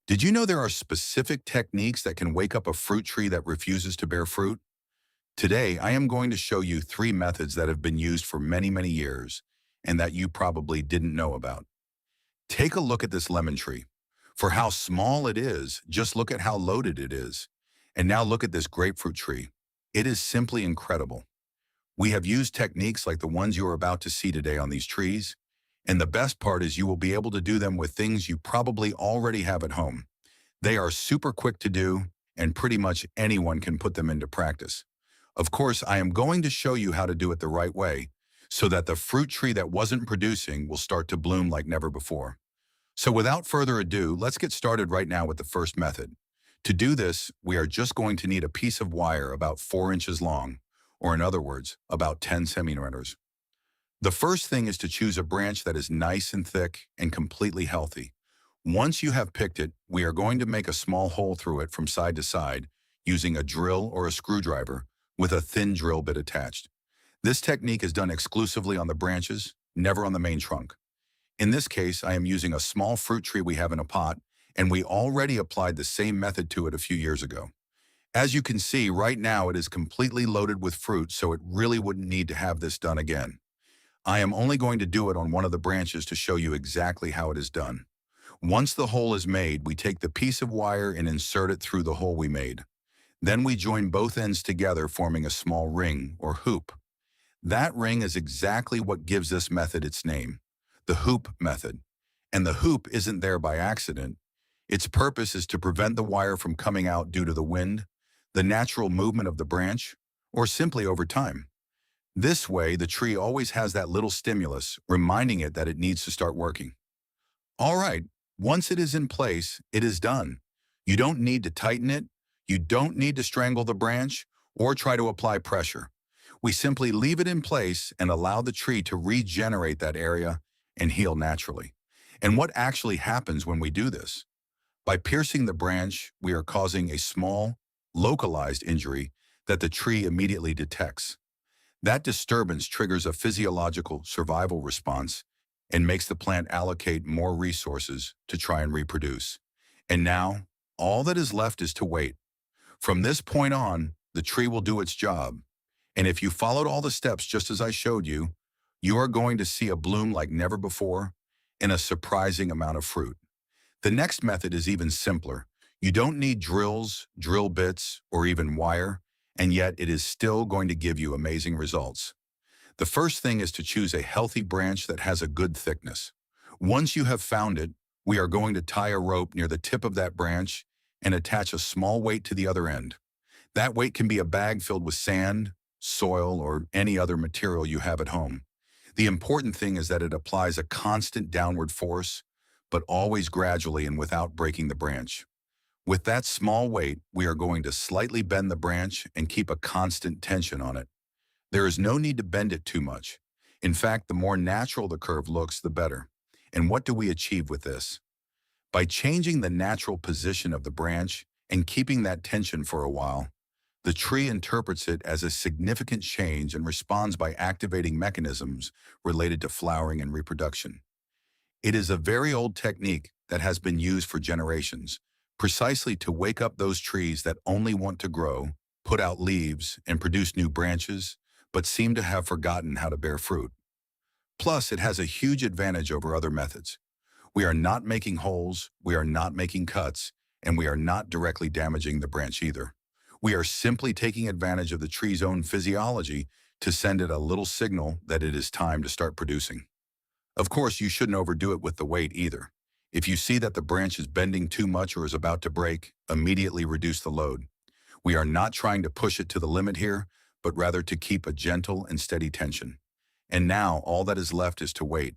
Did you know there are specific techniques that can wake up a fruit tree that refuses to bear fruit? Today, I am going to show you 3 methods that have been used for many, many years and that you probably didn't know about. Take a look at this lemon tree. For how small it is, just look at how loaded it is. And now look at this grapefruit tree. It is simply incredible. We have used techniques like the ones you are about to see today on these trees, and the best part is you will be able to do them with things you probably already have at home. They are super quick to do, and pretty much anyone can put them into practice. Of course, I am going to show you how to do it the right way so that the fruit tree that wasn't producing will start to bloom like never before. So without further ado, let's get started right now with the first method. To do this, we are just going to need a piece of wire about 4 inches long, or in other words, about 10 centimeters. The first thing is to choose a branch that is nice and thick and completely healthy. Once you have picked it, we are going to make a small hole through it from side to side using a drill or a screwdriver with a thin drill bit attached. This technique is done exclusively on the branches, never on the main trunk. In this case, I am using a small fruit tree we have in a pot, and we already applied the same method to it a few years ago. As you can see, right now it is completely loaded with fruit, so it really wouldn't need to have this done again. I am only going to do it on one of the branches to show you exactly how it is done. Once the hole is made, we take the piece of wire and insert it through the hole we made. Then we join both ends together, forming a small ring or hoop. That ring is exactly what gives this method its name, the hoop method. And the hoop isn't there by accident. Its purpose is to prevent the wire from coming out due to the wind, the natural movement of the branch, or simply over time. This way, the tree always has that little stimulus, reminding it that it needs to start working. All right, once it is in place, it is done. You don't need to tighten it, you don't need to strangle the branch, or try to apply pressure. We simply leave it in place and allow the tree to regenerate that area and heal naturally. And what actually happens when we do this? By piercing the branch, we are causing a small, localized injury that the tree immediately detects. That disturbance triggers a physiological survival response and makes the plant allocate more resources to try and reproduce. And now, all that is left is to wait. From this point on, the tree will do its job. And if you followed all the steps just as I showed you, you are going to see a bloom like never before and a surprising amount of fruit. The next method is even simpler. You don't need drills, drill bits, or even wire, and yet it is still going to give you amazing results. The first thing is to choose a healthy branch that has a good thickness. Once you have found it, we are going to tie a rope near the tip of that branch and attach a small weight to the other end. That weight can be a bag filled with sand, soil, or any other material you have at home. The important thing is that it applies a constant downward force, but always gradually and without breaking the branch. With that small weight, we are going to slightly bend the branch and keep a constant tension on it. There is no need to bend it too much. In fact, the more natural the curve looks, the better. And what do we achieve with this? By changing the natural position of the branch and keeping that tension for a while, the tree interprets it as a significant change and responds by activating mechanisms related to flowering and reproduction. It is a very old technique that has been used for generations, precisely to wake up those trees that only want to grow, put out leaves, and produce new branches, but seem to have forgotten how to bear fruit. Plus, it has a huge advantage over other methods. We are not making holes, we are not making cuts, and we are not directly damaging the branch either. We are simply taking advantage of the tree's own physiology to send it a little signal that it is time to start producing. Of course, you shouldn't overdo it with the weight either. If you see that the branch is bending too much or is about to break, immediately reduce the load. We are not trying to push it to the limit here, but rather to keep a gentle and steady tension. And now, all that is left is to wait.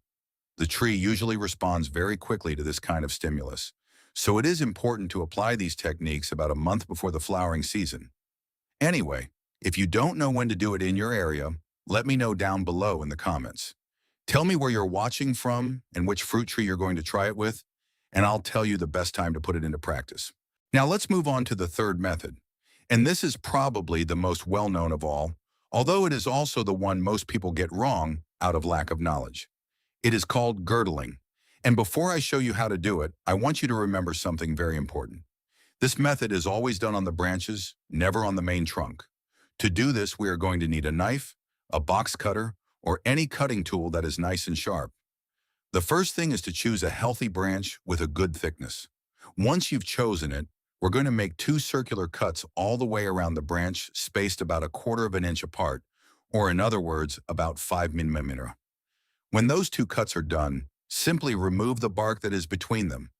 The tree usually responds very quickly to this kind of stimulus, so it is important to apply these techniques about a month before the flowering season. Anyway, if you don't know when to do it in your area, let me know down below in the comments. Tell me where you're watching from and which fruit tree you're going to try it with, and I'll tell you the best time to put it into practice. Now let's move on to the third method. And this is probably the most well-known of all, although it is also the one most people get wrong out of lack of knowledge. It is called girdling, And before I show you how to do it, I want you to remember something very important. This method is always done on the branches, never on the main trunk. To do this, we are going to need a knife, a box cutter, or any cutting tool that is nice and sharp. The first thing is to choose a healthy branch with a good thickness. Once you've chosen it, we're going to make two circular cuts all the way around the branch, spaced about 1/4 of an inch apart, or in other words, about 5 millimeters. When those two cuts are done, simply remove the bark that is between them.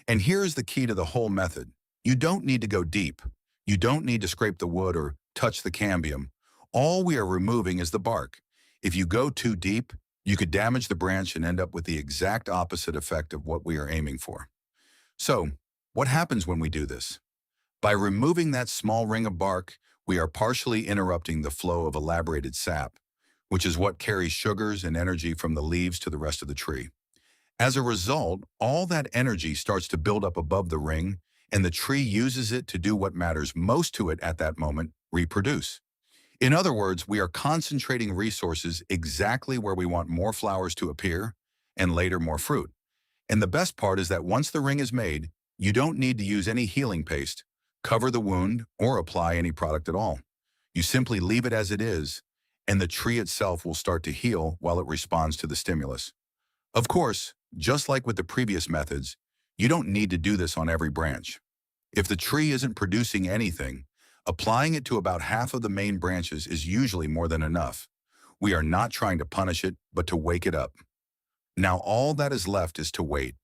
And here is the key to the whole method. You don't need to go deep. You don't need to scrape the wood or touch the cambium. All we are removing is the bark. If you go too deep, you could damage the branch and end up with the exact opposite effect of what we are aiming for. So, what happens when we do this? By removing that small ring of bark, we are partially interrupting the flow of elaborated sap, which is what carries sugars and energy from the leaves to the rest of the tree. As a result, all that energy starts to build up above the ring, and the tree uses it to do what matters most to it at that moment, reproduce. In other words, we are concentrating resources exactly where we want more flowers to appear, and later more fruit. And the best part is that once the ring is made, you don't need to use any healing paste, cover the wound, or apply any product at all. You simply leave it as it is, and the tree itself will start to heal while it responds to the stimulus. Of course, just like with the previous methods, you don't need to do this on every branch. If the tree isn't producing anything, applying it to about half of the main branches is usually more than enough. We are not trying to punish it, but to wake it up. Now all that is left is to wait.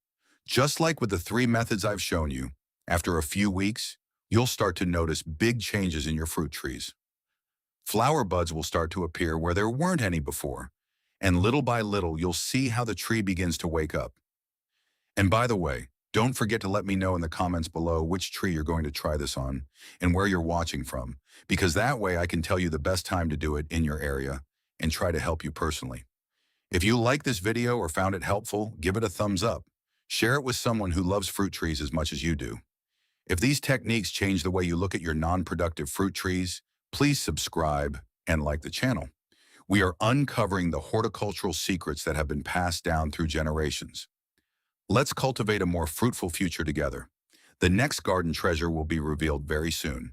Just like with the 3 methods I've shown you, after a few weeks, you'll start to notice big changes in your fruit trees. Flower buds will start to appear where there weren't any before, and little by little you'll see how the tree begins to wake up. And by the way, don't forget to let me know in the comments below which tree you're going to try this on and where you're watching from, because that way I can tell you the best time to do it in your area and try to help you personally. If you like this video or found it helpful, give it a thumbs up. Share it with someone who loves fruit trees as much as you do. If these techniques change the way you look at your non-productive fruit trees, please subscribe and like the channel. We are uncovering the horticultural secrets that have been passed down through generations. Let's cultivate a more fruitful future together. The next garden treasure will be revealed very soon.